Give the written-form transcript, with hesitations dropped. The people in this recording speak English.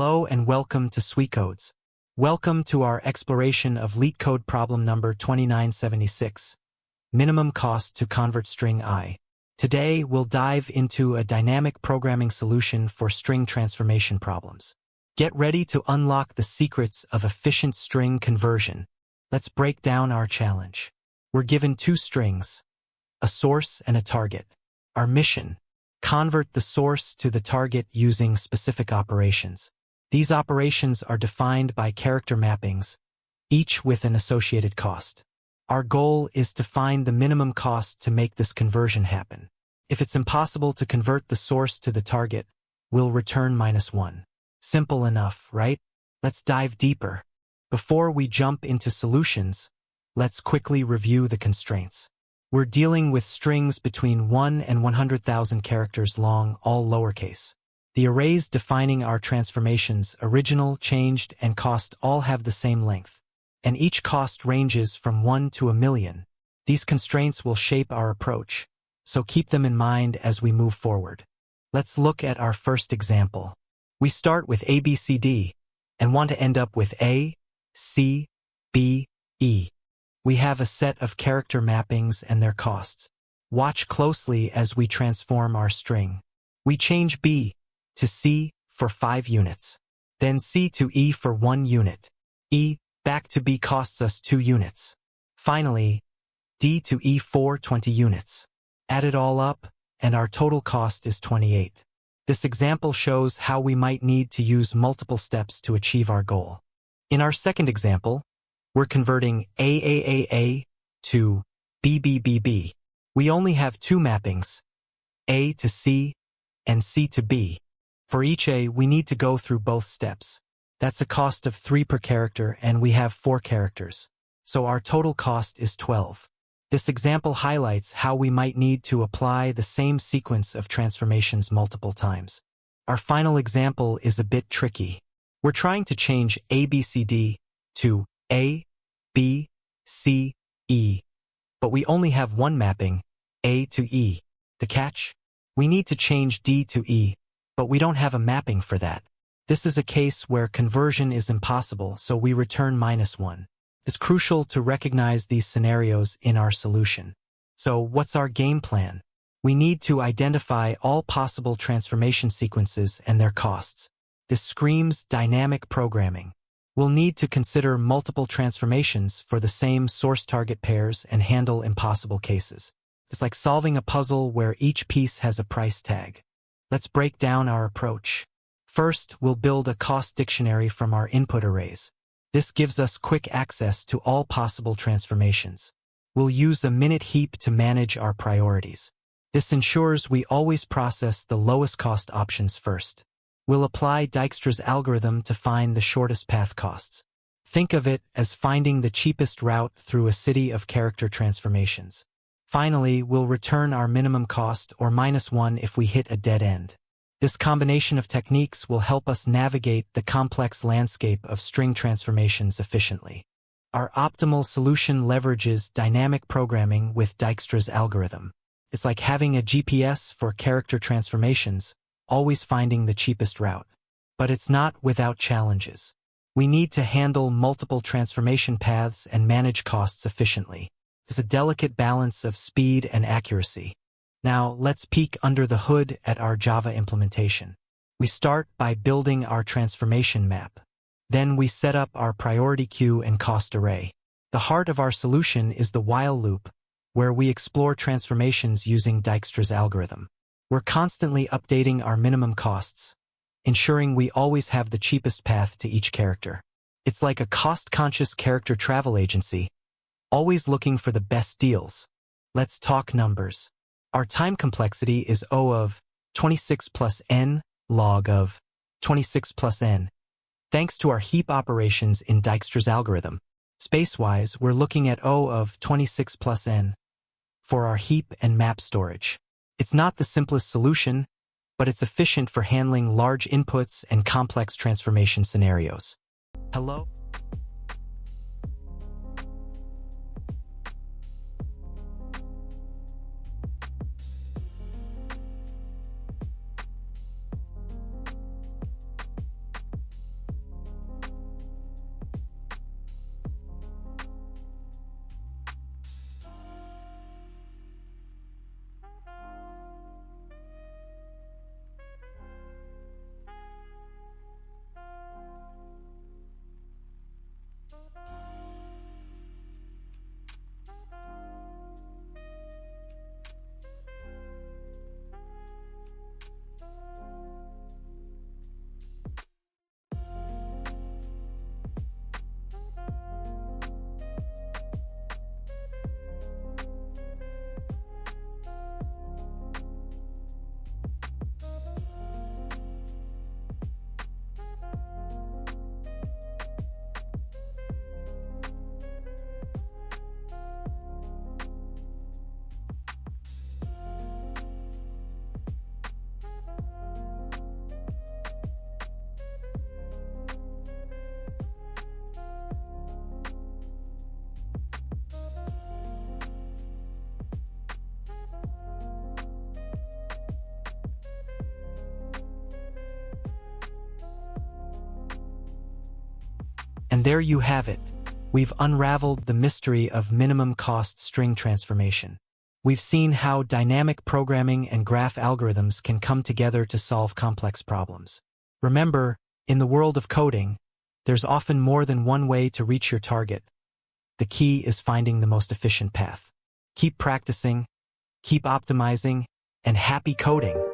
Hello and welcome to Swecodes. Welcome to our exploration of LeetCode problem number 2976, minimum cost to convert string I. Today, we'll dive into a dynamic programming solution for string transformation problems. Get ready to unlock the secrets of efficient string conversion. Let's break down our challenge. We're given two strings, a source and a target. Our mission: convert the source to the target using specific operations. These operations are defined by character mappings, each with an associated cost. Our goal is to find the minimum cost to make this conversion happen. If it's impossible to convert the source to the target, we'll return -1. Simple enough, right? Let's dive deeper. Before we jump into solutions, let's quickly review the constraints. We're dealing with strings between 1 and 100,000 characters long, all lowercase. The arrays defining our transformations, original, changed, and cost, all have the same length, and each cost ranges from 1 to 1,000,000. These constraints will shape our approach, so keep them in mind as we move forward. Let's look at our first example. We start with ABCD and want to end up with A, C, B, E. We have a set of character mappings and their costs. Watch closely as we transform our string. We change B to C for 5 units, then C to E for 1 unit. E back to B costs us 2 units. Finally, D to E for 20 units. Add it all up, and our total cost is 28. This example shows how we might need to use multiple steps to achieve our goal. In our second example, we're converting AAAA to BBBB. We only have 2 mappings, A to C and C to B. For each A, we need to go through both steps. That's a cost of 3 per character, and we have 4 characters. So our total cost is 12. This example highlights how we might need to apply the same sequence of transformations multiple times. Our final example is a bit tricky. We're trying to change ABCD to A, B, C, E, but we only have one mapping, A to E. The catch? We need to change D to E, but we don't have a mapping for that. This is a case where conversion is impossible, so we return -1. It's crucial to recognize these scenarios in our solution. So what's our game plan? We need to identify all possible transformation sequences and their costs. This screams dynamic programming. We'll need to consider multiple transformations for the same source-target pairs and handle impossible cases. It's like solving a puzzle where each piece has a price tag. Let's break down our approach. First, we'll build a cost dictionary from our input arrays. This gives us quick access to all possible transformations. We'll use a minute heap to manage our priorities. This ensures we always process the lowest cost options first. We'll apply Dijkstra's algorithm to find the shortest path costs. Think of it as finding the cheapest route through a city of character transformations. Finally, we'll return our minimum cost, or -1, if we hit a dead end. This combination of techniques will help us navigate the complex landscape of string transformations efficiently. Our optimal solution leverages dynamic programming with Dijkstra's algorithm. It's like having a GPS for character transformations, always finding the cheapest route. But it's not without challenges. We need to handle multiple transformation paths and manage costs efficiently. It's a delicate balance of speed and accuracy. Now, let's peek under the hood at our Java implementation. We start by building our transformation map. Then we set up our priority queue and cost array. The heart of our solution is the while loop, where we explore transformations using Dijkstra's algorithm. We're constantly updating our minimum costs, ensuring we always have the cheapest path to each character. It's like a cost-conscious character travel agency, always looking for the best deals. Let's talk numbers. Our time complexity is O of 26 plus n log of 26 plus n, thanks to our heap operations in Dijkstra's algorithm. Space-wise, we're looking at O of 26 plus n for our heap and map storage. It's not the simplest solution, but it's efficient for handling large inputs and complex transformation scenarios. Hello? And there you have it. We've unraveled the mystery of minimum cost string transformation. We've seen how dynamic programming and graph algorithms can come together to solve complex problems. Remember, in the world of coding, there's often more than one way to reach your target. The key is finding the most efficient path. Keep practicing, keep optimizing, and happy coding!